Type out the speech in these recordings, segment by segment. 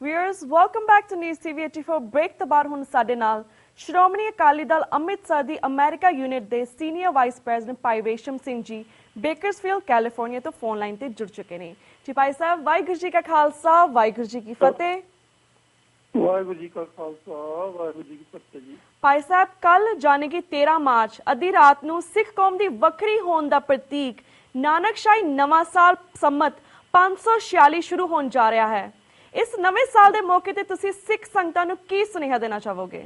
Viewers, welcome back to News TV 84 break ਤੋਂ ਬਾਅਦ ਹੁਣ ਸਾਡੇ ਨਾਲ ਸ਼੍ਰੋਮਣੀ ਅਕਾਲੀ ਦਲ ਅੰਮ੍ਰਿਤਸਰ ਦੀ ਅਮਰੀਕਾ ਯੂਨਿਟ ਦੇ ਸੀਨੀਅਰ ਵਾਈਸ ਪ੍ਰੈਜ਼ੀਡੈਂਟ ਭਾਈ ਰੇਸ਼ਮ ਸਿੰਘ ਜੀ ਬੇਕਰਸਫੀਲਡ ਕੈਲੀਫੋਰਨੀਆ ਤੋਂ ਫੋਨ ਲਾਈਨ ਤੇ ਜੁੜ ਚੁੱਕੇ ਨੇ। ਜੀ ਭਾਈ ਸਾਹਿਬ, ਵਾਹਿਗੁਰੂ ਜੀ ਕਾ ਖਾਲਸਾ, ਵਾਹਿਗੁਰੂ ਜੀ ਕੀ ਫਤਿਹ। ਵਾਹਿਗੁਰੂ ਜੀ ਕਾ ਖਾਲਸਾ, ਵਾਹਿਗੁਰੂ ਜੀ ਕੀ ਫਤਿਹ ਜੀ। ਭਾਈ ਸਾਹਿਬ, ਕੱਲ ਯਾਨੀ ਕਿ 13 ਮਾਰਚ ਅੱਧੀ ਰਾਤ ਨੂੰ ਸਿੱਖ ਕੌਮ ਦੀ ਵੱਖਰੀ ਹੋਣ ਦਾ ਪ੍ਰਤੀਕ ਨਾਨਕਸ਼ਾਹੀ ਨਵਾਂ ਸਾਲ ਸੰਮਤ 546 ਸ਼ੁਰੂ ਹੋਣ ਜਾ ਰਿਹਾ ਹੈ। ਇਸ ਨਵੇਂ ਸਾਲ ਦੇ ਮੌਕੇ ਤੇ ਤੁਸੀਂ ਸਿੱਖ ਸੰਗਤਾਂ ਨੂੰ ਕੀ ਸੁਨੇਹਾ ਦੇਣਾ ਚਾਹੋਗੇ?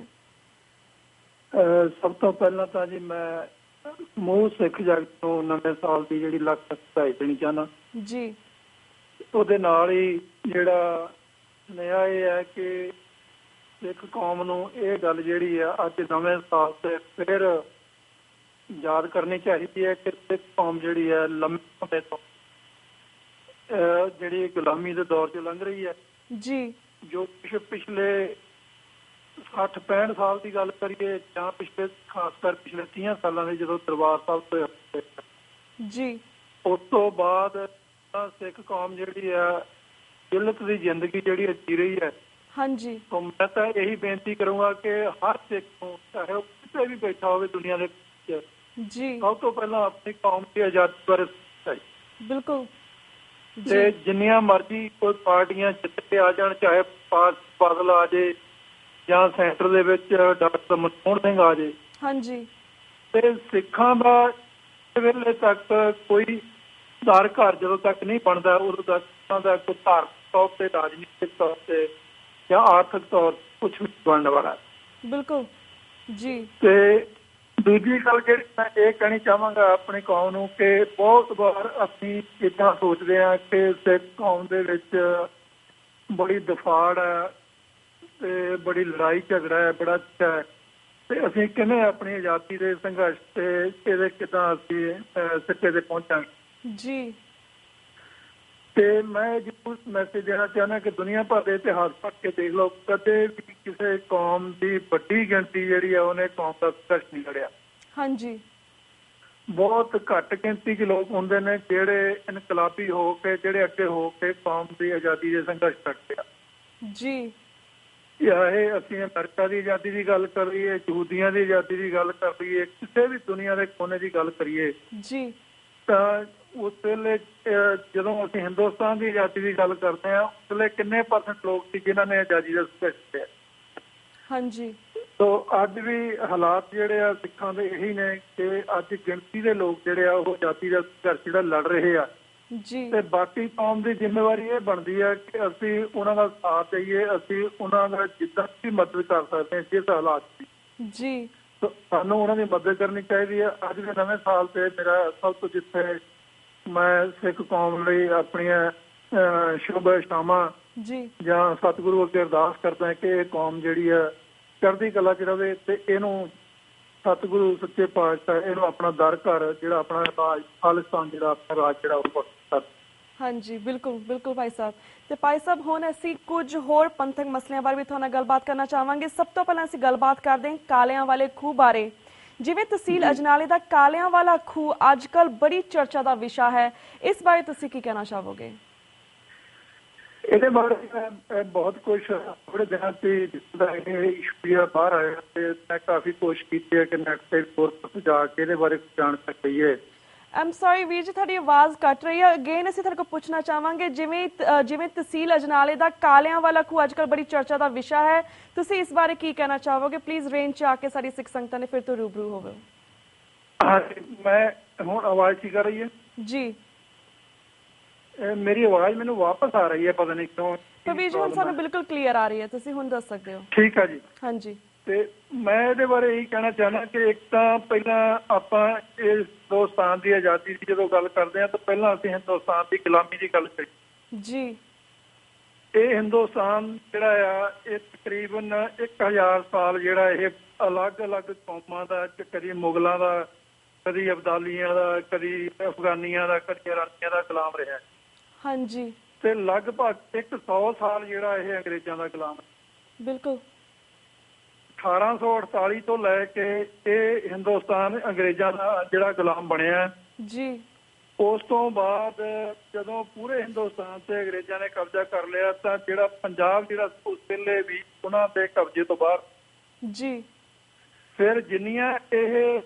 ਸਭ ਤੋਂ ਪਹਿਲਾਂ ਤਾਂ ਜੀ ਮੈਂ ਸਮੂਹ ਸਿੱਖ ਜਗਤ ਨੂੰ ਨਵੇਂ ਸਾਲ ਦੀ ਜਿਹੜੀ ਲੱਖ ਲੱਖ ਵਧਾਈ ਦੇਣੀ ਚਾਹੁੰਦਾ ਜੀ। ਉਹਦੇ ਨਾਲ ਹੀ ਜਿਹੜਾ ਸੁਨੇਹਾ ਇਹ ਹੈ ਕਿ ਸਿੱਖ ਕੌਮ ਨੂੰ ਇਹ ਗੱਲ ਜਿਹੜੀ ਆ ਅੱਜ ਨਵੇਂ ਸਾਲ ਤੇ ਫਿਰ ਯਾਦ ਕਰਨੀ ਚਾਹੀਦੀ ਹੈ ਕਿ ਸਿੱਖ ਕੌਮ ਜਿਹੜੀ ਹੈ ਲੰਮੇ ਸਮੇਂ ਤੋਂ ਜਿਹੜੀ ਗੁਲਾਮੀ ਦੇ ਦੌਰ 'ਚ ਲੰਘ ਰਹੀ ਹੈ ਜੀ। ਜੋ ਪਿਛਲੇ 60-65 ਸਾਲ ਦੀ ਗੱਲ ਕਰੀਏ ਜਾਂ ਪਿਛਲੇ ਖਾਸ ਕਰ ਪਿਛਲੇ 30 ਸਾਲਾਂ ਦੇ ਜਦੋਂ ਦਰਬਾਰ ਸਾਹਿਬ ਤੋਂ ਜੀ ਉਸ ਤੋਂ ਬਾਅਦ ਸਿੱਖ ਕੌਮ ਜਿਹੜੀ ਆ ਜਿਲਤ ਦੀ ਜ਼ਿੰਦਗੀ ਜਿਹੜੀ ਜੀ ਰਹੀ ਹੈ। ਹਾਂਜੀ। ਤਾਂ ਮੈਂ ਤਾਂ ਇਹੀ ਬੇਨਤੀ ਕਰੂੰਗਾ ਕਿ ਹਰ ਸਿੱਖ ਨੂੰ ਚਾਹੇ ਉਹ ਕਿਤੇ ਵੀ ਬੈਠਾ ਹੋਵੇ ਦੁਨੀਆ ਦੇ ਵਿੱਚ ਜੀ ਸਭ ਤੋਂ ਪਹਿਲਾਂ ਆਪਣੀ ਕੌਮ ਦੀ ਆਜ਼ਾਦੀ ਬਾਰੇ ਸੋਚੇ। ਬਿਲਕੁਲ। ਤੇ ਜਿੰਨੀਆਂ ਮਰਜ਼ੀ ਕੋਈ ਪਾਰਟੀਆਂ ਜਿੱਤ ਕੇ ਆ ਜਾਣ, ਚਾਹੇ ਬਾਦਲ ਆ ਜੇ ਜਾਂ ਸੈਂਟਰ ਦੇ ਵਿੱਚ ਡਾਕਟਰ ਮਨਮੋਹਨ ਸਿੰਘ ਆ ਜੇ, ਹਾਂਜੀ, ਤੇ ਸਿੱਖਾਂ ਦਾ ਵੇਲੇ ਤੱਕ ਕੋਈ ਦਰ ਘਰ ਜਦੋਂ ਤੱਕ ਨਹੀਂ ਬਣਦਾ ਉਦੋਂ ਤੱਕ ਉਹਨਾਂ ਦਾ ਕੋਈ ਧਾਰਮਿਕ ਤੌਰ ਤੇ, ਰਾਜਨੀਤਿਕ ਤੌਰ ਤੇ ਜਾਂ ਆਰਥਿਕ ਤੌਰ ਕੁਝ ਵੀ ਬਣਨ ਵਾਲਾ। ਬਿਲਕੁਲ ਜੀ। ਤੇ ਦੂਜੀ ਗੱਲ ਜਿਹੜੀ ਮੈਂ ਇਹ ਕਹਿਣੀ ਚਾਹਾਂਗਾ ਆਪਣੀ ਕੌਮ ਨੂੰ ਕਿ ਬਹੁਤ ਵਾਰ ਅਸੀਂ ਇੱਦਾਂ ਸੋਚਦੇ ਹਾਂ ਕਿ ਸਿੱਖ ਕੌਮ ਦੇ ਵਿੱਚ ਬੜੀ ਦਫਾੜ ਹੈ ਤੇ ਬੜੀ ਲੜਾਈ ਝਗੜਾ ਹੈ, ਬੜਾ ਅੱਛਾ ਹੈ, ਤੇ ਅਸੀਂ ਕਿਵੇਂ ਆਪਣੀ ਆਜ਼ਾਦੀ ਦੇ ਸੰਘਰਸ਼ ਤੇ ਇਹਦੇ ਕਿੱਦਾਂ ਅਸੀਂ ਸਿੱਟੇ ਤੇ ਪਹੁੰਚਾਂਗੇ ਜੀ। ਤੇ ਮੈਂ ਜ਼ਰੂਰ ਮੈਸੇਜ ਦੇਣਾ ਚਾਹੁੰਦਾ ਕਿ ਦੁਨੀਆ ਭਰ ਦੇ ਇਤਿਹਾਸ ਪੜ੍ਹ ਕੇ ਦੇਖ ਲਓ, ਕਦੇ ਵੀ ਕਿਸੇ ਕੌਮ ਦੀ ਵੱਡੀ ਗਿਣਤੀ ਜਿਹੜੀ ਆ ਉਹਨੇ ਕੌਮ ਦਾ ਸੰਘਰਸ਼ ਨਹੀਂ ਲੜਿਆ। ਹਾਂਜੀ। ਬਹੁਤ ਘੱਟ ਗਿਣਤੀ 'ਚ ਲੋਕ ਹੁੰਦੇ ਨੇ ਜਿਹੜੇ ਇਨਕਲਾਬੀ ਹੋ ਕੇ, ਜਿਹੜੇ ਅੱਗੇ ਹੋ ਕੇ ਕੌਮ ਦੀ ਆਜ਼ਾਦੀ ਦੇ ਸੰਘਰਸ਼ ਕਰਦੇ ਆ ਜੀ। ਚਾਹੇ ਅਸੀਂ ਅਮਰੀਕਾ ਦੀ ਆਜ਼ਾਦੀ ਦੀ ਗੱਲ ਕਰੀਏ, ਯਹੂਦੀਆਂ ਦੀ ਆਜ਼ਾਦੀ ਦੀ ਗੱਲ ਕਰੀਏ, ਕਿਸੇ ਵੀ ਦੁਨੀਆ ਦੇ ਕੋਨੇ ਦੀ ਗੱਲ ਕਰੀਏ ਜੀ, ਤਾਂ ਉਸ ਵੇਲੇ ਜਦੋਂ ਅਸੀਂ ਹਿੰਦੁਸਤਾਨ ਦੀ ਆਜ਼ਾਦੀ ਦੀ ਗੱਲ ਕਰਦੇ ਹਾਂ ਉਸ ਵੇਲੇ ਕਿੰਨੇ % ਲੋਕ ਸੀ ਜਿਨ੍ਹਾਂ ਨੇ ਆਜ਼ਾਦੀ ਦਾ ਸੰਘਰਸ਼ ਕੀਤਾ? ਹਾਂਜੀ। ਤੋ ਅੱਜ ਵੀ ਹਾਲਾਤ ਜਿਹੜੇ ਆ ਸਿੱਖਾਂ ਦੇ ਇਹੀ ਨੇ ਕਿ ਅੱਜ ਗਿਣਤੀ ਦੇ ਲੋਕ ਜਿਹੜੇ ਆ ਉਹ ਆਜ਼ਾਦੀ ਦਾ ਸੰਘਰਸ਼ ਜਿਹੜਾ ਲੜ ਰਹੇ ਆ ਜੀ। ਤੇ ਬਾਕੀ ਕੌਮ ਦੀ ਜ਼ਿੰਮੇਵਾਰੀ ਇਹ ਬਣਦੀ ਹੈ ਕਿ ਅਸੀਂ ਉਹਨਾਂ ਦਾ ਸਾਥ ਦੇਈਏ, ਅਸੀਂ ਉਹਨਾਂ ਦਾ ਜਿੱਦਾਂ ਵੀ ਮਦਦ ਕਰ ਸਕਦੇ ਹਾਂ ਜਿਸ ਹਾਲਾਤ ਦੀ ਜੀ। ਸਾਨੂੰ ਉਹਨਾਂ ਦੀ ਮਦਦ ਕਰਨੀ ਚਾਹੀਦੀ ਹੈ। ਅੱਜ ਦੇ ਨਵੇਂ ਸਾਲ ਤੇ ਮੇਰਾ ਸਭ ਤੋਂ ਜਿੱਥੇ ਮੈਂ ਸਿੱਖ ਕੌਮ ਲਈ ਆਪਣੀਆਂ ਸ਼ੁਭ ਇਸ਼ਨਾਵਾਂ ਜੀ ਜਾਂ ਸਤਿਗੁਰੂ ਅੱਗੇ ਅਰਦਾਸ ਕਰਦਾ ਕਿ ਇਹ ਕੌਮ ਜਿਹੜੀ ਆ ਚੜ੍ਹਦੀ ਕਲਾ 'ਚ ਰਵੇ ਤੇ ਇਹਨੂੰ ਸਤਿਗੁਰੂ ਸੱਚੇ ਪਾਤਸ਼ਾਹ ਇਹਨੂੰ ਆਪਣਾ ਦਰ ਘਰ ਜਿਹੜਾ ਆਪਣਾ ਰਾਜ ਖਾਲਿਸਤਾਨ ਜਿਹੜਾ ਆਪਣਾ ਰਾਜ ਜਿਹੜਾ ਉਹ ਕਰ। ਹਾਂਜੀ, ਬਿਲਕੁਲ ਬਿਲਕੁਲ ਭਾਈ ਸਾਹਿਬ। ਤੇ ਭਾਈ ਸਾਹਿਬ, ਹੁਣ ਅਸੀਂ ਕੁਝ ਹੋਰ ਪੰਥਕ ਮਸਲਿਆਂ ਬਾਰੇ ਵੀ ਤੁਹਾਡੇ ਨਾਲ ਗੱਲਬਾਤ ਕਰਨਾ ਚਾਹਾਂਗੇ। ਸਭ ਤੋਂ ਪਹਿਲਾਂ ਅਸੀਂ ਗੱਲਬਾਤ ਕਰਦੇ ਹਾਂ ਕਾਲਿਆਂ ਵਾਲੇ ਖੂਹ ਬਾਰੇ। ਜਿਵੇਂ ਤਹਿਸੀਲ ਅਜਨਾਲੇ ਦਾ ਕਾਲਿਆਂ ਵਾਲਾ ਖੂਹ ਅੱਜ ਕੱਲ੍ਹ ਬੜੀ ਚਰਚਾ ਦਾ ਵਿਸ਼ਾ ਹੈ, ਇਸ ਬਾਰੇ ਤੁਸੀਂ ਕੀ ਕਹਿਣਾ ਚਾਹੋਗੇ? ਇਹਦੇ ਬਾਰੇ ਬਹੁਤ ਕੁਝ ਥੋੜੇ ਦਿਨਾਂ ਤੇ ਜਿਸਦਾ ਇਹ ਇਸ਼ੂ ਬਾਹਰ ਆਇਆ ਤੇ ਮੈਂ ਕਾਫੀ ਕੋਸ਼ਿਸ਼ ਕੀਤੀ ਹੈ ਕਿ ਨੈਟ ਤੇ ਜਾ ਕੇ ਇਹਦੇ ਬਾਰੇ ਜਾਣ ਸਕੀਏ। ਆਮ ਸੌਰੀ ਵੀਰ ਜੀ, ਤੁਹਾਡੀ ਆਵਾਜ਼ ਕੱਟ ਰਹੀ ਹੈ। ਅਗੇਨ ਅਸੀਂ ਤੁਹਾਡੇ ਕੋਲ ਪੁੱਛਣਾ ਚਾਹਾਂਗੇ, ਜਿਵੇਂ ਤਹਿਸੀਲ ਅਜਨਾਲੇ ਦਾ ਕਾਲਿਆਂ ਵਾਲਾ ਖੂਹ ਅੱਜ ਕੱਲ੍ਹ ਬੜੀ ਚਰਚਾ ਦਾ ਵਿਸ਼ਾ ਹੈ, ਤੁਸੀਂ ਇਸ ਬਾਰੇ ਕੀ ਕਹਿਣਾ ਚਾਹੋਗੇ? ਪਲੀਜ਼ ਰੇਂਜ 'ਚ ਆ ਕੇ ਸਾਡੀ ਸਿੱਖ ਸੰਗਤਾਂ ਨੇ ਫਿਰ ਤੋਂ ਰੂਬਰੂ ਹੋਵੇ। ਹਾਂਜੀ, ਮੈਂ ਹੁਣ ਆਵਾਜ਼ ਠੀਕ ਆ ਰਹੀ ਹੈ ਜੀ? ਮੇਰੀ ਆਵਾਜ਼ ਮੈਨੂੰ ਵਾਪਸ ਆ ਰਹੀ ਹੈ, ਪਤਾ ਨਹੀਂ ਕਿਉਂ। ਤਾਂ ਵੀਰ ਜੀ ਹੁਣ ਸਾਨੂੰ ਬਿਲਕੁਲ ਕਲੀਅਰ ਆ ਰਹੀ ਹੈ, ਤੁਸੀਂ ਹੁਣ ਦੱਸ ਸਕਦੇ ਹੋ। ਠੀਕ ਆ ਜੀ। ਹਾਂਜੀ। ਤੇ ਮੈਂ ਇਹਦੇ ਬਾਰੇ ਇਹੀ ਕਹਿਣਾ ਚਾਹੁੰਦਾ ਕਿ ਇੱਕ ਤਾਂ ਪਹਿਲਾਂ ਆਪਾਂ ਇਸ ਹਿੰਦੁਸਤਾਨ ਦੀ ਆਜ਼ਾਦੀ ਦੀ ਜਦੋਂ ਗੱਲ ਕਰਦੇ ਹਾਂ ਤਾਂ ਪਹਿਲਾਂ ਅਸੀਂ ਹਿੰਦੁਸਤਾਨ ਦੀ ਗੁਲਾਮੀ ਦੀ ਗੱਲ ਕਰੀ ਜੀ। ਇਹ ਹਿੰਦੁਸਤਾਨ ਜਿਹੜਾ ਆ ਇਹ ਤਕਰੀਬਨ 1000 ਸਾਲ ਜਿਹੜਾ ਇਹ ਅਲੱਗ-ਅਲੱਗ ਕੌਮਾਂ ਦਾ, ਕਦੀ ਮੁਗਲਾਂ ਦਾ, ਕਦੀ ਅਬਦਾਲੀਆਂ ਦਾ, ਕਦੀ ਅਫਗਾਨੀਆਂ ਦਾ, ਕਦੀ ਇਰਾਨੀਆਂ ਦਾ ਗੁਲਾਮ ਰਿਹਾ। ਹਾਂਜੀ। ਤੇ ਲਗਭਗ 100 ਸਾਲ ਜਿਹੜਾ ਇਹ ਅੰਗਰੇਜ਼ਾਂ ਦਾ ਗੁਲਾਮ ਹੈ। ਬਿਲਕੁਲ। 1848 ਤੋਂ ਲੈ ਕੇ ਇਹ ਹਿੰਦੁਸਤਾਨ ਅੰਗਰੇਜ਼ਾਂ ਦਾ ਜਿਹੜਾ ਗੁਲਾਮ ਬਣਿਆ ਜੀ। ਉਸ ਤੋਂ ਬਾਅਦ ਜਦੋਂ ਪੂਰੇ ਹਿੰਦੁਸਤਾਨ ਤੇ ਅੰਗਰੇਜ਼ਾਂ ਨੇ ਕਬਜ਼ਾ ਕਰ ਲਿਆ ਤਾਂ ਜਿਹੜਾ ਪੰਜਾਬ ਜਿਹੜਾ ਉਸ ਵੇਲੇ ਵੀ ਉਹਨਾਂ ਦੇ ਕਬਜ਼ੇ ਤੋਂ ਬਾਹਰ ਜੀ। ਫਿਰ ਜਿੰਨੀਆਂ ਇਹ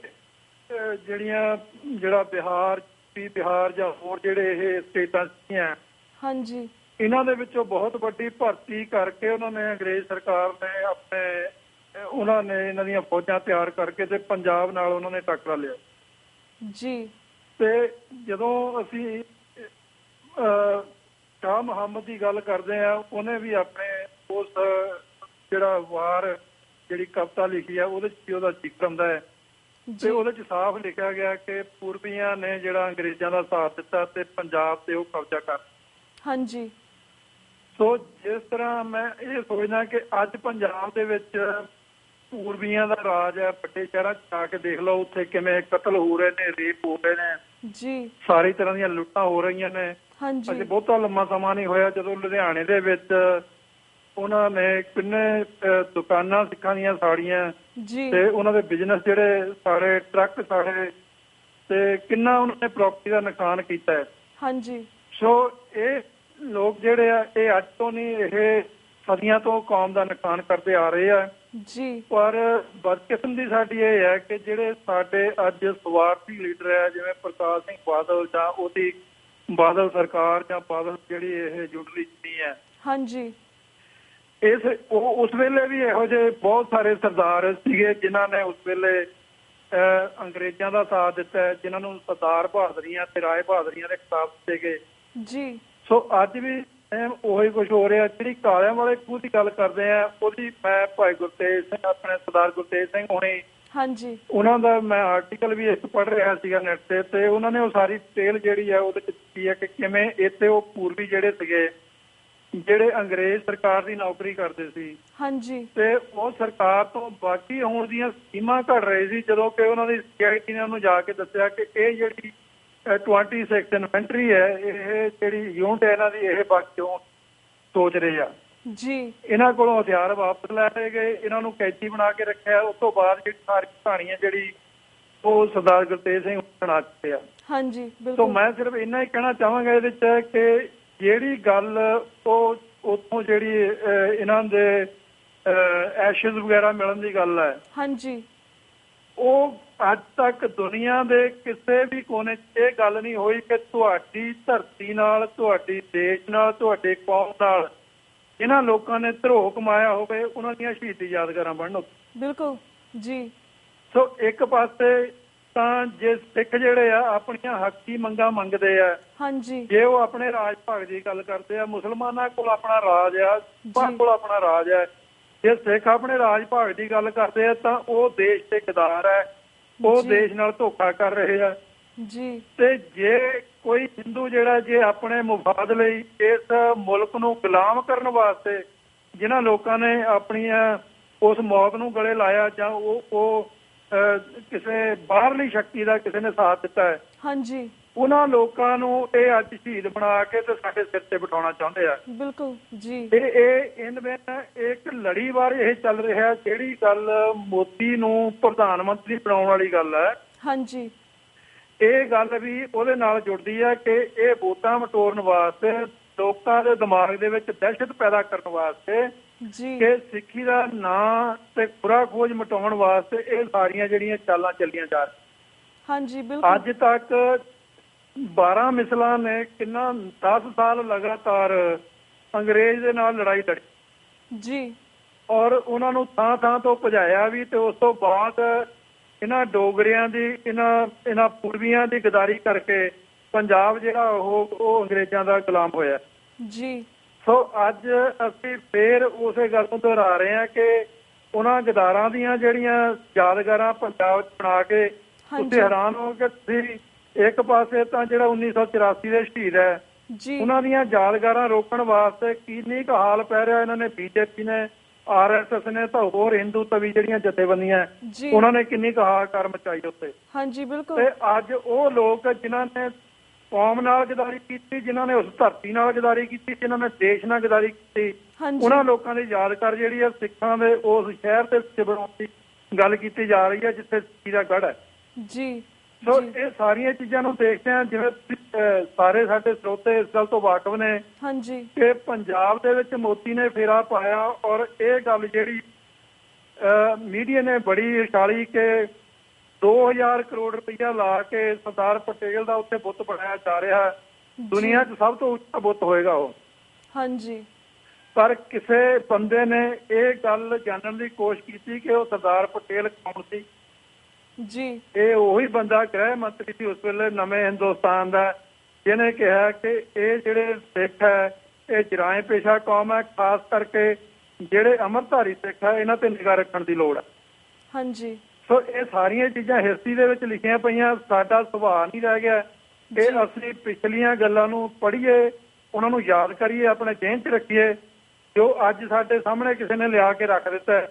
ਜਿਹੜਾ ਬਿਹਾਰ ਜਾਂ ਹੋਰ ਜਿਹੜੇ ਇਹ ਸਟੇਟਾਂ ਸੀਗੀਆਂ, ਹਾਂਜੀ, ਇਹਨਾਂ ਦੇ ਵਿੱਚੋਂ ਬਹੁਤ ਵੱਡੀ ਭਰਤੀ ਕਰਕੇ ਉਹਨਾਂ ਨੇ ਅੰਗਰੇਜ਼ ਸਰਕਾਰ ਨੇ ਉਹਨਾਂ ਨੇ ਇਹਨਾਂ ਦੀਆਂ ਫੌਜਾਂ ਤਿਆਰ ਕਰਕੇ ਤੇ ਪੰਜਾਬ ਨਾਲ ਉਹਨਾਂ ਨੇ ਟੱਕਰਾ ਲਿਆ ਜੀ। ਤੇ ਜਦੋਂ ਅਸੀਂ ਸ਼ਾਹ ਮੁਹੰਮਦ ਦੀ ਗੱਲ ਕਰਦੇ ਆ, ਉਹਨੇ ਵੀ ਆਪਣੇ ਉਸ ਜਿਹੜਾ ਵਾਰ ਜਿਹੜੀ ਕਵਿਤਾ ਲਿਖੀ ਆ ਉਹਦੇ 'ਚ ਵੀ ਉਹਦਾ ਜ਼ਿਕਰ ਹੁੰਦਾ ਹੈ ਤੇ ਉਹਦੇ 'ਚ ਸਾਫ਼ ਲਿਖਿਆ ਗਿਆ ਕਿ ਪੂਰਬੀਆਂ ਨੇ ਜਿਹੜਾ ਅੰਗਰੇਜ਼ਾਂ ਦਾ ਸਾਥ ਦਿੱਤਾ ਤੇ ਪੰਜਾਬ ਤੇ ਉਹ ਕਬਜ਼ਾ ਕਰ। ਹਾਂਜੀ। ਸੋ ਜਿਸ ਤਰ੍ਹਾਂ ਮੈਂ ਇਹ ਸੋਚਦਾ ਕਿ ਅੱਜ ਪੰਜਾਬ ਦੇ ਵਿੱਚ ਪੂਰਬੀਆਂ ਦਾ ਰਾਜ ਹੈ, ਵੱਡੇ ਸ਼ਹਿਰਾਂ 'ਚ ਜਾ ਕੇ ਦੇਖ ਲਓ ਉੱਥੇ ਕਿਵੇਂ ਕਤਲ ਹੋ ਰਹੇ ਨੇ, ਰੇਪ ਹੋ ਰਹੇ ਨੇ ਜੀ, ਸਾਰੀ ਤਰ੍ਹਾਂ ਦੀਆਂ ਲੁੱਟਾਂ ਹੋ ਰਹੀਆਂ ਨੇ। ਹਾਂਜੀ, ਅਜੇ ਬਹੁਤਾ ਲੰਮਾ ਸਮਾਂ ਨਹੀਂ ਹੋਇਆ ਜਦੋਂ ਲੁਧਿਆਣੇ ਦੇ ਵਿੱਚ ਉਹਨਾਂ ਨੇ ਕਿੰਨੇ ਦੁਕਾਨਾਂ ਸਿੱਖਾਂ ਦੀਆਂ ਸਾੜੀਆਂ ਜੀ, ਤੇ ਉਹਨਾਂ ਦੇ ਬਿਜ਼ਨਸ ਜਿਹੜੇ ਸਾਰੇ ਟਰੱਕ ਸਾੜੇ ਤੇ ਕਿੰਨਾ ਉਹਨਾਂ ਨੇ ਪ੍ਰਾਪਰਟੀ ਦਾ ਨੁਕਸਾਨ ਕੀਤਾ ਹੈ। ਹਾਂਜੀ। ਸੋ ਇਹ ਲੋਕ ਜਿਹੜੇ ਆ ਇਹ ਅੱਜ ਤੋਂ ਨਹੀਂ, ਇਹ ਸਦੀਆਂ ਤੋਂ ਕੌਮ ਦਾ ਨੁਕਸਾਨ ਕਰਦੇ ਆ ਰਹੇ ਆ ਜੀ। ਪਰ ਬਦਕਿਸਮ ਦੀ ਸਾਡੀ ਇਹ ਹੈ ਕਿ ਜਿਹੜੇ ਸਾਡੇ ਅੱਜ ਸਵਾਰਥੀ ਲੀਡਰ ਹੈ ਜਿਵੇਂ ਪ੍ਰਕਾਸ਼ ਸਿੰਘ ਬਾਦਲ ਜਾਂ ਉਹਦੀ ਬਾਦਲ ਸਰਕਾਰ ਜਾਂ ਬਾਦਲ ਜਿਹੜੀ ਇਹ ਜੁਟਲੀ ਨਹੀਂ ਹੈ, ਹਾਂਜੀ, ਉਸ ਵੇਲੇ ਵੀ ਇਹੋ ਜਿਹੇ ਬਹੁਤ ਸਾਰੇ ਸਰਦਾਰ ਸੀਗੇ ਜਿਨ੍ਹਾਂ ਨੇ ਉਸ ਵੇਲੇ ਅੰਗਰੇਜ਼ਾਂ ਦਾ ਸਾਥ ਦਿੱਤਾ, ਜਿਨ੍ਹਾਂ ਨੂੰ ਸਰਦਾਰ ਬਹਾਦਰੀਆਂ ਤੇ ਰਾਏ ਬਹਾਦਰੀਆਂ ਦੇ ਖਿਤਾਬ ਦਿੱਤੇ ਗਏ ਜੀ। ਸੋ ਅੱਜ ਵੀ ਉਹੀ ਕੁਝ ਹੋ ਰਿਹਾ। ਜਿਹੜੀ ਕਾਲਿਆਂ ਵਾਲੇ ਖੂਹ ਦੀ ਗੱਲ ਕਰਦੇ ਆ, ਉਹਦੀ ਮੈਂ ਭਾਈ ਗੁਰਤੇਜ ਸਿੰਘ, ਆਪਣੇ ਸਰਦਾਰ ਗੁਰਤੇਜ ਸਿੰਘ ਹੋਣੀ, ਹਾਂਜੀ, ਉਹਨਾਂ ਦਾ ਮੈਂ ਆਰਟੀਕਲ ਵੀ ਇੱਕ ਪੜ੍ਹ ਰਿਹਾ ਸੀਗਾ ਨੈਟ ਤੇ ਉਹਨਾਂ ਨੇ ਉਹ ਸਾਰੀ ਡਿਟੇਲ ਜਿਹੜੀ ਹੈ ਉਹਦੇ ਵਿੱਚ ਕੀ ਹੈ ਕਿ ਕਿਵੇਂ ਇੱਥੇ ਉਹ ਪੂਰਬੀ ਜਿਹੜੇ ਸੀਗੇ ਜਿਹੜੇ ਅੰਗਰੇਜ਼ ਸਰਕਾਰ ਦੀ ਨੌਕਰੀ ਕਰਦੇ ਸੀ, ਹਾਂਜੀ, ਤੇ ਉਹ ਸਰਕਾਰ ਤੋਂ ਬਾਕੀ ਹੋਣ ਦੀਆਂ ਸਕੀਮਾਂ ਘੜ ਰਹੀ ਸੀ। ਜਦੋਂ ਕਿ ਉਹਨਾਂ ਦੀ ਸੀਆਈਟੀ ਨੇ ਉਹਨੂੰ ਜਾ ਕੇ ਦੱਸਿਆ ਕਿ ਇਹ ਜਿਹੜੀ 26 ਇਨਫੈਂਟਰੀ ਹੈ, ਇਹ ਜਿਹੜੀ ਯੂਨਿਟ ਹੈ ਇਹਨਾਂ ਦੀ, ਇਹ ਬਾਕਿਓਂ ਸੋਚ ਰਹੇ ਆ ਜੀ। ਇਹਨਾਂ ਕੋਲੋਂ ਹਥਿਆਰ ਵਾਪਸ ਲੈ ਲਏ ਗਏ, ਇਹਨਾਂ ਨੂੰ ਕੈਦੀ ਬਣਾ ਕੇ ਰੱਖਿਆ। ਉਸ ਤੋਂ ਬਾਅਦ ਜਿਹੜੀ ਸਾਰੀ ਕਹਾਣੀ ਹੈ ਜਿਹੜੀ ਉਹ ਸਰਦਾਰ ਗੁਰਤੇਜ ਸਿੰਘ ਸੁਣਾ ਚੁੱਕੇ ਆ। ਹਾਂਜੀ, ਸੋ ਬਿਲਕੁਲ। ਮੈਂ ਸਿਰਫ ਇੰਨਾ ਹੀ ਕਹਿਣਾ ਚਾਹਾਂਗਾ ਇਹਦੇ ਚ ਕਿ ਜਿਹੜੀ ਗੱਲ ਉਹ ਉੱਥੋਂ ਜਿਹੜੀ ਇਹਨਾਂ ਦੇ ਐਸ਼ਜ਼ ਵਗੈਰਾ ਮਿਲਣ ਦੀ ਗੱਲ ਹੈ, ਹਾਂਜੀ, ਉਹ ਅੱਜ ਤੱਕ ਦੁਨੀਆ ਦੇ ਕਿਸੇ ਵੀ ਕੋਨੇ 'ਚ ਇਹ ਗੱਲ ਨਹੀਂ ਹੋਈ ਕਿ ਤੁਹਾਡੀ ਧਰਤੀ ਨਾਲ, ਤੁਹਾਡੀ ਦੇਸ਼ ਨਾਲ, ਤੁਹਾਡੇ ਕੌਮ ਨਾਲ ਇਹਨਾਂ ਲੋਕਾਂ ਨੇ ਧਰੋਹ ਕਮਾਇਆ ਹੋਵੇ, ਉਹਨਾਂ ਦੀਆਂ ਸ਼ਹੀਦੀ ਯਾਦਗਾਰਾਂ ਬਣਨ। ਬਿਲਕੁਲ ਜੀ। ਸੋ ਇੱਕ ਪਾਸੇ ਤਾਂ ਜੇ ਸਿੱਖ ਜਿਹੜੇ ਆ ਆਪਣੀਆਂ ਹੱਕੀ ਮੰਗਾਂ ਮੰਗਦੇ ਆ, ਹਾਂਜੀ, ਜੇ ਉਹ ਆਪਣੇ ਰਾਜ ਭਾਗ ਦੀ ਗੱਲ ਕਰਦੇ ਆ, ਮੁਸਲਮਾਨਾਂ ਕੋਲ ਆਪਣਾ ਰਾਜ ਆ, ਸਿੱਖਾਂ ਕੋਲ ਆਪਣਾ ਰਾਜ ਹੈ। ਜੇ ਸਿੱਖ ਆਪਣੇ ਰਾਜ ਭਾਗ ਦੀ ਗੱਲ ਕਰਦੇ ਆ ਤਾਂ ਉਹ ਦੇਸ਼ ਤੇ ਗਦਾਰ ਹੈ, ਉਹ ਦੇਸ਼ ਨਾਲ ਧੋਖਾ ਕਰ ਰਹੇ ਆ ਜੀ। ਤੇ ਜੇ ਕੋਈ ਹਿੰਦੂ ਜਿਹੜਾ ਜੇ ਆਪਣੇ ਮੁਫਾਦ ਲਈ ਇਸ ਮੁਲਕ ਨੂੰ ਗੁਲਾਮ ਕਰਨ ਵਾਸਤੇ ਜਿਨ੍ਹਾਂ ਲੋਕਾਂ ਨੇ ਆਪਣੀਆਂ ਉਸ ਮੌਤ ਨੂੰ ਗਲੇ ਲਾਇਆ ਜਾਂ ਉਹ ਕਿਸੇ ਬਾਹਰਲੀ ਸ਼ਕਤੀ ਦਾ ਕਿਸੇ ਨੇ ਸਾਥ ਦਿੱਤਾ ਹੈ, ਹਾਂਜੀ, ਉਹਨਾਂ ਲੋਕਾਂ ਨੂੰ ਇਹ ਅੱਜ ਸ਼ਹੀਦ ਬਣਾ ਕੇ ਤੇ ਸਾਡੇ ਸਿਰ ਤੇ ਬਿਠਾਉਣਾ ਚਾਹੁੰਦੇ ਆ। ਬਿਲਕੁਲ ਜੀ। ਇਹ ਇੱਕ ਲੜੀਵਾਰ ਇਹ ਚੱਲ ਰਿਹਾ। ਜਿਹੜੀ ਗੱਲ ਮੋਦੀ ਨੂੰ ਪ੍ਰਧਾਨ ਮੰਤਰੀ ਬਣਾਉਣ ਵਾਲੀ ਗੱਲ ਹੈ, ਹਾਂਜੀ, ਇਹ ਗੱਲ ਵੀ ਉਹਦੇ ਨਾਲ ਜੁੜਦੀ ਹੈ ਕਿ ਇਹ ਵੋਟਾਂ ਵਟੋਰਨ ਵਾਸਤੇ, ਲੋਕਾਂ ਦੇ ਦਿਮਾਗ ਦੇ ਵਿੱਚ ਦਹਿਸ਼ਤ ਪੈਦਾ ਕਰਨ ਵਾਸਤੇ ਜੀ, ਕਿ ਸਿੱਖੀ ਦਾ ਨਾਂ ਤੇ ਖੁਰਾ ਖੋਜ ਮਿਟਾਉਣ ਵਾਸਤੇ ਇਹ ਸਾਰੀਆਂ ਜਿਹੜੀਆਂ ਚਾਲਾਂ ਚੱਲੀਆਂ ਜਾ ਰਹੀਆਂ। ਹਾਂਜੀ, ਬਿਲਕੁਲ। ਅੱਜ ਤੱਕ 12 ਮਿਸਲਾਂ ਨੇ ਕਿੰਨਾ 10 ਸਾਲ ਲਗਾਤਾਰ ਅੰਗਰੇਜ਼ ਦੇ ਨਾਲ ਲੜਾਈ ਲੜੀ ਜੀ, ਔਰ ਉਹਨਾਂ ਨੂੰ ਥਾਂ ਥਾਂ ਤੋਂ ਭਜਾਇਆ ਵੀ ਤੇ ਉਸ ਤੋਂ ਬਾਅਦ ਇਹਨਾਂ ਡੋਗਰਿਆਂ ਦੀ ਇਹਨਾਂ ਪੂਰਬੀਆਂ ਦੀ ਗਦਾਰੀ ਕਰਕੇ ਪੰਜਾਬ ਜਿਹੜਾ ਉਹ ਅੰਗਰੇਜ਼ਾਂ ਦਾ ਗੁਲਾਮ ਹੋਇਆ ਜੀ। ਸੋ ਅੱਜ ਅਸੀਂ ਫੇਰ ਉਸੇ ਗੱਲ ਨੂੰ ਦੁਹਰਾ ਰਹੇ ਹਾਂ ਕਿ ਉਹਨਾਂ ਗਦਾਰਾਂ ਦੀਆਂ ਜਿਹੜੀਆਂ ਯਾਦਗਾਰਾਂ ਪੰਜਾਬ 'ਚ ਬਣਾ ਕੇ ਤੁਸੀਂ ਹੈਰਾਨ ਹੋ ਕਿ ਤੁਸੀਂ ਇੱਕ ਪਾਸੇ ਤਾਂ ਜਿਹੜਾ 1984 ਦੇ ਸ਼ਹੀਦ ਹੈ ਜੀ, ਉਹਨਾਂ ਦੀਆਂ ਯਾਦਗਾਰਾਂ ਰੋਕਣ ਵਾਸਤੇ ਕਿੰਨੀ ਕੁ ਹਾਲ ਪੈ ਰਿਹਾ ਇਹਨਾਂ ਨੇ, ਬੀਜੇਪੀ ਨੇ, ਆਰਐਸਐਸ ਨੇ ਤਾਂ ਹੋਰ ਹਿੰਦੂ ਤਵੀ ਜਿਹੜੀਆਂ ਜਥੇਬੰਦੀਆਂ ਉਹਨਾਂ ਨੇ ਕਿੰਨੀ ਕੁ ਹਾਹਾਕਾਰ ਮਚਾਈ ਉੱਤੇ। ਹਾਂਜੀ, ਬਿਲਕੁਲ। ਤੇ ਅੱਜ ਉਹ ਲੋਕ ਜਿਨ੍ਹਾਂ ਨੇ ਕੌਮ ਨਾਲ ਗਦਾਰੀ ਕੀਤੀ, ਜਿਨ੍ਹਾਂ ਨੇ ਉਸ ਧਰਤੀ ਨਾਲ ਗਦਾਰੀ ਕੀਤੀ, ਜਿਨ੍ਹਾਂ ਨੇ ਦੇਸ਼ ਨਾਲ ਗਦਾਰੀ ਕੀਤੀ, ਉਹਨਾਂ ਲੋਕਾਂ ਦੀ ਯਾਦਗਾਰ ਜਿਹੜੀ ਹੈ ਸਿੱਖਾਂ ਦੇ ਉਸ ਸ਼ਹਿਰ ਦੇ ਵਿੱਚ ਬਣਾਉਣ ਦੀ ਗੱਲ ਕੀਤੀ ਜਾ ਰਹੀ ਹੈ ਜਿੱਥੇ ਸਿੱਖੀ ਦਾ ਗੜ੍ਹ ਹੈ ਜੀ। ਸੋ ਇਹ ਸਾਰੀਆਂ ਚੀਜ਼ਾਂ ਨੂੰ ਦੇਖਦੇ ਹਾਂ, ਜਿਵੇਂ ਸਾਰੇ ਸਾਡੇ ਸਰੋਤੇ ਇਸ ਗੱਲ ਤੋਂ ਵਾਕਿਫ ਨੇ ਹਾਂਜੀ ਕਿ ਪੰਜਾਬ ਦੇ ਵਿੱਚ ਮੋਦੀ ਨੇ ਫੇਰਾ ਪਾਇਆ, ਔਰ ਇਹ ਗੱਲ ਜਿਹੜੀ ਮੀਡੀਆ ਨੇ ਬੜੀ ਉਛਾਲੀ ਕਿ 2000 ਕਰੋੜ ਰੁਪਈਆ ਲਾ ਕੇ ਸਰਦਾਰ ਪਟੇਲ ਦਾ ਉੱਥੇ ਬੁੱਤ ਬਣਾਇਆ ਜਾ ਰਿਹਾ, ਦੁਨੀਆ 'ਚ ਸਭ ਤੋਂ ਉੱਚਾ ਬੁੱਤ ਹੋਏਗਾ ਉਹ। ਹਾਂਜੀ ਪਰ ਕਿਸੇ ਬੰਦੇ ਨੇ ਇਹ ਗੱਲ ਜਾਣਨ ਦੀ ਕੋਸ਼ਿਸ਼ ਕੀਤੀ ਕਿ ਉਹ ਸਰਦਾਰ ਪਟੇਲ ਕੌਣ ਸੀ। ਜੀ ਇਹ ਉਹੀ ਬੰਦਾ ਗ੍ਰਹਿ ਮੰਤਰੀ ਸੀ ਉਸ ਵੇਲੇ ਨਵੇਂ ਹਿੰਦੁਸਤਾਨ ਦਾ, ਜਿਹਨੇ ਕਿਹਾ ਕਿ ਇਹ ਜਿਹੜੇ ਸਿੱਖ ਹੈ ਇਹ ਜਰਾਇਮ ਪੇਸ਼ਾ ਕੌਮ ਹੈ, ਖਾਸ ਕਰਕੇ ਜਿਹੜੇ ਅੰਮ੍ਰਿਤਧਾਰੀ ਸਿੱਖ ਹੈ ਇਹਨਾਂ ਤੇ ਨਿਗਾਹ ਰੱਖਣ ਦੀ ਲੋੜ ਹੈ। ਹਾਂਜੀ ਸੋ ਇਹ ਸਾਰੀਆਂ ਚੀਜ਼ਾਂ ਹਿਸਟਰੀ ਦੇ ਵਿੱਚ ਲਿਖੀਆਂ ਪਈਆਂ। ਸਾਡਾ ਸੁਭਾਅ ਨਹੀਂ ਰਹਿ ਗਿਆ ਕਿ ਅਸੀਂ ਪਿਛਲੀਆਂ ਗੱਲਾਂ ਨੂੰ ਪੜ੍ਹੀਏ, ਉਹਨਾਂ ਨੂੰ ਯਾਦ ਕਰੀਏ, ਆਪਣੇ ਜ਼ਿਹਨ 'ਚ ਰੱਖੀਏ। ਜੋ ਅੱਜ ਸਾਡੇ ਸਾਹਮਣੇ ਕਿਸੇ ਨੇ ਲਿਆ ਕੇ ਰੱਖ ਦਿੱਤਾ ਹੈ,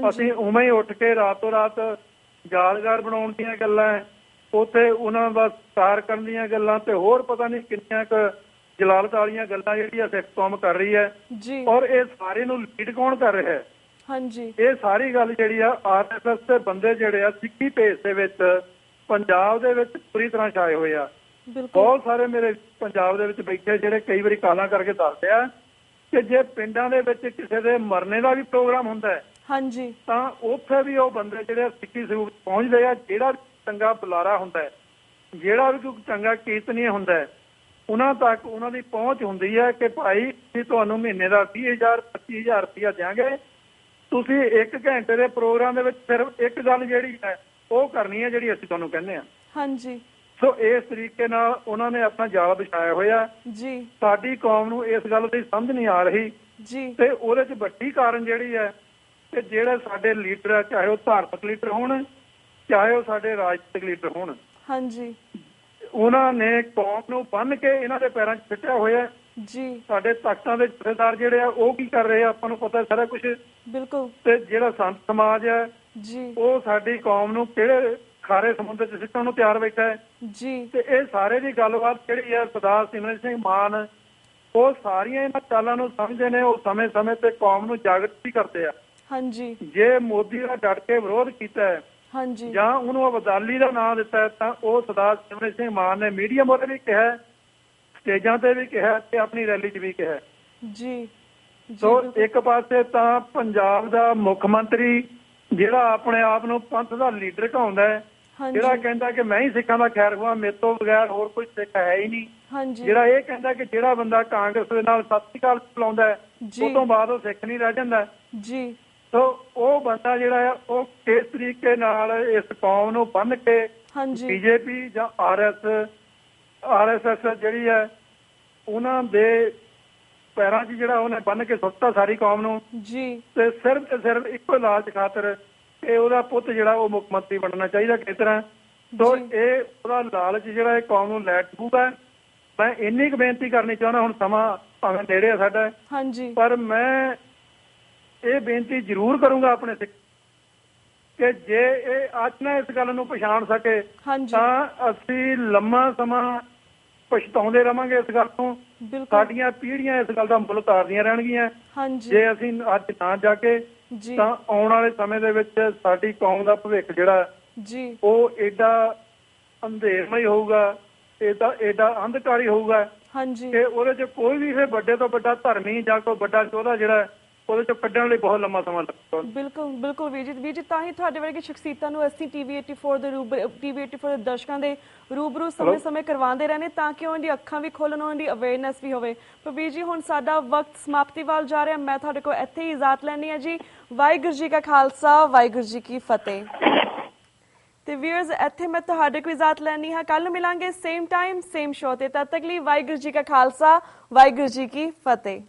ਅਸੀਂ ਉਵੇਂ ਹੀ ਉੱਠ ਕੇ ਰਾਤੋਂ ਰਾਤ ਯਾਦਗਾਰ ਬਣਾਉਣ ਦੀਆਂ ਗੱਲਾਂ, ਉੱਥੇ ਉਹਨਾਂ ਦਾ ਸਤਿਕਾਰ ਕਰਨ ਦੀਆਂ ਗੱਲਾਂ ਤੇ ਹੋਰ ਪਤਾ ਨਹੀਂ ਕਿੰਨੀਆਂ ਕੁ ਜਲਾਲਤ ਵਾਲੀਆਂ ਗੱਲਾਂ ਜਿਹੜੀਆਂ ਸਿੱਖ ਕੌਮ ਕਰ ਰਹੀ ਹੈ। ਔਰ ਇਹ ਸਾਰੇ ਨੂੰ ਲੀਡ ਕੌਣ ਕਰ ਰਿਹਾ ਹੈ? ਹਾਂਜੀ ਇਹ ਸਾਰੀ ਗੱਲ ਜਿਹੜੀ ਆ RSS ਦੇ ਬੰਦੇ ਜਿਹੜੇ ਆ ਸਿੱਖੀ ਭੇਸ ਦੇ ਵਿੱਚ ਪੰਜਾਬ ਦੇ ਵਿੱਚ ਪੂਰੀ ਤਰ੍ਹਾਂ ਛਾਏ ਹੋਏ ਆ। ਬਹੁਤ ਸਾਰੇ ਮੇਰੇ ਪੰਜਾਬ ਦੇ ਵਿੱਚ ਬੈਠੇ ਜਿਹੜੇ ਕਈ ਵਾਰੀ ਕਾਲਾਂ ਕਰਕੇ ਦੱਸਦੇ ਆ ਕਿ ਜੇ ਪਿੰਡਾਂ ਦੇ ਵਿੱਚ ਕਿਸੇ ਦੇ ਮਰਨੇ ਦਾ ਵੀ ਪ੍ਰੋਗਰਾਮ ਹੁੰਦਾ ਹੈ ਹਾਂਜੀ ਤਾਂ ਉੱਥੇ ਵੀ ਉਹ ਬੰਦੇ ਜਿਹੜੇ ਸਿੱਖੀ ਸਰੂਪ ਪਹੁੰਚਦੇ ਆ। ਜਿਹੜਾ ਚੰਗਾ ਬੁਲਾਰਾ ਹੁੰਦਾ ਹੈ, ਜਿਹੜਾ ਵੀ ਕੋਈ ਚੰਗਾ ਕੀਰਤਨੀਆ ਹੁੰਦਾ ਹੈ, ਉਹਨਾਂ ਤੱਕ ਉਹਨਾਂ ਦੀ ਪਹੁੰਚ ਹੁੰਦੀ ਹੈ ਕਿ ਭਾਈ ਅਸੀਂ ਤੁਹਾਨੂੰ ਮਹੀਨੇ ਦਾ 20,000 25,000 ਰੁਪਇਆ ਦਿਆਂਗੇ, ਤੁਸੀਂ 1 ਘੰਟੇ ਦੇ ਪ੍ਰੋਗਰਾਮ ਦੇ ਵਿੱਚ ਸਿਰਫ ਇੱਕ ਗੱਲ ਜਿਹੜੀ ਹੈ ਉਹ ਕਰਨੀ ਹੈ ਜਿਹੜੀ ਅਸੀਂ ਤੁਹਾਨੂੰ ਕਹਿੰਦੇ ਹਾਂ। ਹਾਂਜੀ ਸੋ ਇਸ ਤਰੀਕੇ ਨਾਲ ਉਹਨਾਂ ਨੇ ਆਪਣਾ ਜਾਲ ਵਿਛਾਇਆ ਹੋਇਆ ਜੀ। ਸਾਡੀ ਕੌਮ ਨੂੰ ਇਸ ਗੱਲ ਦੀ ਸਮਝ ਨਹੀਂ ਆ ਰਹੀ ਜੀ ਤੇ ਉਹਦੇ 'ਚ ਵੱਡੀ ਕਾਰਨ ਜਿਹੜੀ ਹੈ ਕਿ ਜਿਹੜੇ ਸਾਡੇ ਲੀਡਰ ਆ, ਚਾਹੇ ਉਹ ਧਾਰਮਿਕ ਲੀਡਰ ਹੋਣ ਚਾਹੇ ਉਹ ਸਾਡੇ ਰਾਜਨੀਤਿਕ ਲੀਡਰ ਹੋਣ, ਹਾਂਜੀ ਉਹਨਾਂ ਨੇ ਕੌਮ ਨੂੰ ਬੰਨ੍ਹ ਕੇ ਇਹਨਾਂ ਦੇ ਪੈਰਾਂ 'ਚ ਫਿੱਟਿਆ ਹੋਇਆ ਜੀ। ਸਾਡੇ ਤਖਤਾਂ ਦੇ ਜਥੇਦਾਰ ਜਿਹੜੇ ਆ ਉਹ ਕੀ ਕਰ ਰਹੇ ਆ ਆਪਾਂ ਨੂੰ ਪਤਾ ਸਾਰਾ ਕੁਝ। ਬਿਲਕੁਲ। ਤੇ ਜਿਹੜਾ ਸੰਤ ਸਮਾਜ ਹੈ ਜੀ ਉਹ ਸਾਡੀ ਕੌਮ ਨੂੰ ਕਿਹੜੇ ਖਾਰੇ ਸਮੁੰਦਰ 'ਚ ਸਿੱਟਣ ਨੂੰ ਤਿਆਰ ਬੈਠਾ ਹੈ ਜੀ। ਤੇ ਇਹ ਸਾਰੇ ਦੀ ਗੱਲਬਾਤ ਜਿਹੜੀ ਹੈ ਸਰਦਾਰ ਸਿਮਰਨ ਸਿੰਘ ਮਾਨ ਉਹ ਸਾਰੀਆਂ ਇਹਨਾਂ ਚਾਲਾਂ ਨੂੰ ਸਮਝਦੇ ਨੇ। ਉਹ ਸਮੇਂ-ਸਮੇਂ ਤੇ ਕੌਮ ਨੂੰ ਜਾਗਰਤ ਵੀ ਕਰਦੇ ਆ। ਹਾਂਜੀ ਜੇ ਮੋਦੀ ਦਾ ਡਟ ਕੇ ਵਿਰੋਧ ਕੀਤਾ ਹੈ ਹਾਂਜੀ ਜਾਂ ਉਹਨੂੰ ਅਬਦਾਲੀ ਦਾ ਨਾਮ ਦਿੱਤਾ ਹੈ ਤਾਂ ਉਹ ਸਰਦਾਰ ਸਿਮਰਨ ਸਿੰਘ ਮਾਨ ਨੇ ਮੀਡੀਆ ਮੋਰੇ ਵੀ ਕਿਹਾ, ਸਟੇਜਾਂ ਤੇ ਵੀ ਕਿਹਾ ਤੇ ਆਪਣੀ ਰੈਲੀ 'ਚ ਵੀ ਕਿਹਾ ਜੀ। ਸੋ ਇੱਕ ਪਾਸੇ ਤਾਂ ਪੰਜਾਬ ਦਾ ਮੁੱਖ ਮੰਤਰੀ ਜਿਹੜਾ ਆਪਣੇ ਆਪ ਨੂੰ ਪੰਥ ਦਾ ਲੀਡਰ ਕਹਾਉਂਦਾ ਹੈ, ਜਿਹੜਾ ਕਹਿੰਦਾ ਕਿ ਮੈਂ ਹੀ ਸਿੱਖਾਂ ਦਾ ਖੈਰ ਖੁਆਹ, ਮੇਰੇ ਤੋਂ ਬਗੈਰ ਹੋਰ ਕੋਈ ਸਿੱਖ ਹੈ ਹੀ ਨਹੀਂ, ਜਿਹੜਾ ਇਹ ਕਹਿੰਦਾ ਕਿ ਜਿਹੜਾ ਬੰਦਾ ਕਾਂਗਰਸ ਦੇ ਨਾਲ ਸਤਿ ਸ੍ਰੀ ਅਕਾਲ ਬੁਲਾਉਂਦਾ ਹੈ ਉਸ ਤੋਂ ਬਾਅਦ ਉਹ ਸਿੱਖ ਨਹੀਂ ਰਹਿ ਜਾਂਦਾ ਜੀ। ਸੋ ਉਹ ਬੰਦਾ ਜਿਹੜਾ ਆ ਉਹ ਕਿਸ ਤਰੀਕੇ ਨਾਲ ਇਸ ਕੌਮ ਨੂੰ ਬੰਨ੍ਹ ਕੇ BJP ਜਾਂ RSS ਜਿਹੜੀ ਹੈ ਉਹਨਾਂ ਦੇ ਪੈਰਾਂ 'ਚ ਜਿਹੜਾ ਉਹਨੇ ਬੰਨ੍ਹ ਕੇ ਸੁੱਟਤਾ ਸਾਰੀ ਕੌਮ ਨੂੰ ਜੀ। ਤੇ ਸਿਰਫ ਤੇ ਸਿਰਫ ਇੱਕੋ ਲਾਲਚ ਖਾਤਰ ਕਿ ਉਹਦਾ ਪੁੱਤ ਜਿਹੜਾ ਉਹ ਮੁੱਖ ਮੰਤਰੀ ਬਣਨਾ ਚਾਹੀਦਾ ਕਿਸ ਤਰ੍ਹਾਂ। ਸੋ ਇਹ ਉਹਦਾ ਲਾਲਚ ਜਿਹੜਾ ਇਹ ਕੌਮ ਨੂੰ ਲੈ ਡੁੱਬੂਗਾ। ਮੈਂ ਇੰਨੀ ਕੁ ਬੇਨਤੀ ਕਰਨੀ ਚਾਹੁੰਦਾ, ਹੁਣ ਸਮਾਂ ਭਾਵੇਂ ਨੇੜੇ ਆ ਸਾਡਾ, ਪਰ ਮੈਂ ਇਹ ਬੇਨਤੀ ਜ਼ਰੂਰ ਕਰੂੰਗਾ ਆਪਣੇ ਸਿੱਖ ਕਿ ਜੇ ਇਹ ਅੱਜ ਨਾ ਇਸ ਗੱਲ ਨੂੰ ਪਛਾਣ ਸਕੇ ਤਾਂ ਅਸੀਂ ਲੰਮਾ ਸਮਾਂ ਪਛਤਾਉਂਦੇ ਰਵਾਂਗੇ ਇਸ ਗੱਲ ਤੋਂ। ਸਾਡੀਆਂ ਪੀੜ੍ਹੀਆਂ ਇਸ ਗੱਲ ਦਾ ਮੁੱਲ ਤਾਰਦੀਆਂ ਰਹਿਣਗੀਆਂ ਜੇ ਅਸੀਂ ਅੱਜ ਨਾ ਜਾ ਕੇ। ਤਾਂ ਆਉਣ ਵਾਲੇ ਸਮੇਂ ਦੇ ਵਿੱਚ ਸਾਡੀ ਕੌਮ ਦਾ ਭਵਿੱਖ ਜਿਹੜਾ ਉਹ ਏਡਾ ਅੰਧੇਰਮਈ ਹੋਊਗਾ, ਏਡਾ ਅੰਧਕਾਰੀ ਹੋਊਗਾ ਕਿ ਉਹਦੇ 'ਚ ਕੋਈ ਵੀ ਫਿਰ ਵੱਡੇ ਤੋਂ ਵੱਡਾ ਧਰਮੀ ਜਾਂ ਕੋਈ ਵੱਡਾ ਯੋਧਾ ਜਿਹੜਾ ਉਹਦੇ 'ਚੋਂ ਕੱਢਣ ਲਈ ਬਹੁਤ ਲੰਮਾ ਸਮਾਂ ਲੱਗਦਾ। ਬਿਲਕੁਲ ਬਿਲਕੁਲ ਵੀਰ ਜੀ ਤਾਂ ਹੀ ਤੁਹਾਡੇ ਵਰਗੇ ਸ਼ਖਸੀਅਤਾਂ ਨੂੰ ਅਸੀਂ TV84 ਦੇ ਦਰਸ਼ਕਾਂ ਦੇ ਰੂਬਰੂ ਸਮੇਂ-ਸਮੇਂ ਕਰਵਾਉਂਦੇ ਰਹਿੰਦੇ ਤਾਂ ਕਿ ਉਹਨਾਂ ਦੀ ਅੱਖਾਂ ਵੀ ਖੋਲਣ, ਉਹਨਾਂ ਦੀ ਅਵੇਅਰਨੈਸ ਵੀ ਹੋਵੇ। ਪਰ ਵੀਰ ਜੀ ਹੁਣ ਸਾਡਾ ਵਕਤ ਸਮਾਪਤੀ ਵੱਲ ਜਾ ਰਿਹਾ। ਮੈਂ ਤੁਹਾਡੇ ਕੋਲ ਇੱਥੇ ਹੀ ਇਜਾਜ਼ਤ ਲੈਣੀ ਹੈ ਜੀ। ਵਾਹਿਗੁਰੂ ਜੀ ਕਾ ਖਾਲਸਾ, ਵਾਹਿਗੁਰੂ ਜੀ ਕੀ ਫਤਿਹ। ਤੇ ਵੀਅਰਸ ਇੱਥੇ ਮੈਂ ਤੁਹਾਡੇ ਕੋਲ ਇਜਾਜ਼ਤ ਲੈਣੀ ਹੈ। ਕੱਲ ਮਿਲਾਂਗੇ ਸੇਮ ਟਾਈਮ ਸੇਮ ਸ਼ੋ ਤੇ। ਤਦ ਤੱਕ ਲਈ ਵਾਹਿਗੁਰੂ ਜੀ ਕਾ ਖਾਲਸਾ, ਵਾਹਿਗੁਰੂ ਜੀ ਕੀ ਫਤਿਹ।